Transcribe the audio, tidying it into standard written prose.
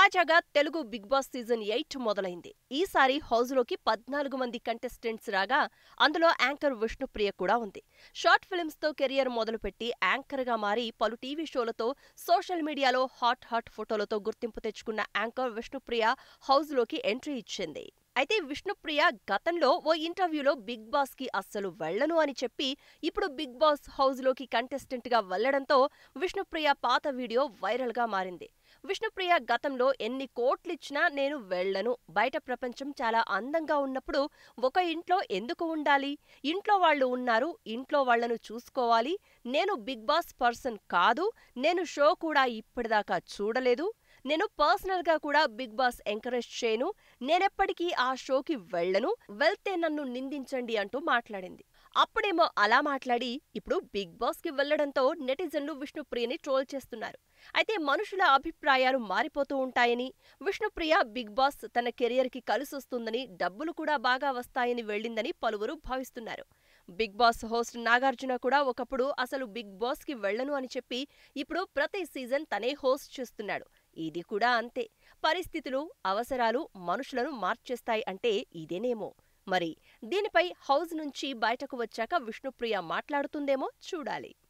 తాజాగా Telugu big boss season 8 మొదలైంది. ఈసారి హౌస్లోకి 14 మంది కంటెస్టెంట్స్ రాగా అందులో యాంకర్ విష్ణుప్రియ కూడా ఉంది. షార్ట్ ఫిల్మ్స్తో కెరియర్ మొదలుపెట్టి యాంకర్గా మారి పలు టీవీ షోలతో, సోషల్ మీడియాలో హాట్ ఫోటోలతో గుర్తింపు తెచ్చుకున్న యాంకర్ విష్ణుప్రియ హౌస్లోకి ఎంట్రీ ఇచ్చింది. అయితే విష్ణుప్రియ గతంలో ఓ ఇంటర్వ్యూలో బిగ్ బాస్ కి అస్సలు వెళ్లను అని చెప్పి ఇప్పుడు బిగ్ బాస్ హౌస్లోకి కంటెస్టెంట్ గా వెళ్లడంతో విష్ణుప్రియ పాత వీడియో వైరల్ గా మారింది. విష్ణుప్రియ గతంలో ఎన్ని కోట్లిచ్చినా నేను వెళ్లను, బయట ప్రపంచం చాలా అందంగా ఉన్నప్పుడు ఒక ఇంట్లో ఎందుకు ఉండాలి, ఇంట్లో వాళ్ళు ఉన్నారు, ఇంట్లో వాళ్లను చూసుకోవాలి, నేను బిగ్ బాస్ పర్సన్ కాదు, నేను షో కూడా ఇప్పటిదాకా చూడలేదు, నేను పర్సనల్ గా కూడా బిగ్ బాస్ ఎంకరేజ్ చేయను, నేనెప్పటికీ ఆ షోకి వెళ్లను, వెళ్తే నన్ను నిందించండి అంటూ మాట్లాడింది. అప్పుడేమో అలా మాట్లాడి ఇప్పుడు బిగ్ బాస్ కి వెళ్లడంతో నెటిజన్లు విష్ణుప్రియని ట్రోల్ చేస్తున్నారు. అయితే మనుషుల అభిప్రాయాలు మారిపోతూ ఉంటాయని, విష్ణుప్రియ బిగ్ బాస్ తన కెరియర్ కి కలిసొస్తుందని, డబ్బులు కూడా బాగా వస్తాయని వెళ్లిందని పలువురు భావిస్తున్నారు. బిగ్ బాస్ హోస్ట్ నాగార్జున కూడా ఒకప్పుడు అసలు బిగ్ బాస్ కి వెళ్లను అని చెప్పి ఇప్పుడు ప్రతి సీజన్ తనే హోస్ట్ చేస్తున్నాడు. ఇది కూడా అంతే. పరిస్థితులు, అవసరాలు మనుషులను మార్చేస్తాయి అంటే ఇదేనేమో. మరి దీనిపై హౌస్ నుంచి బయటకు వచ్చాక విష్ణుప్రియ మాట్లాడుతుందేమో చూడాలి.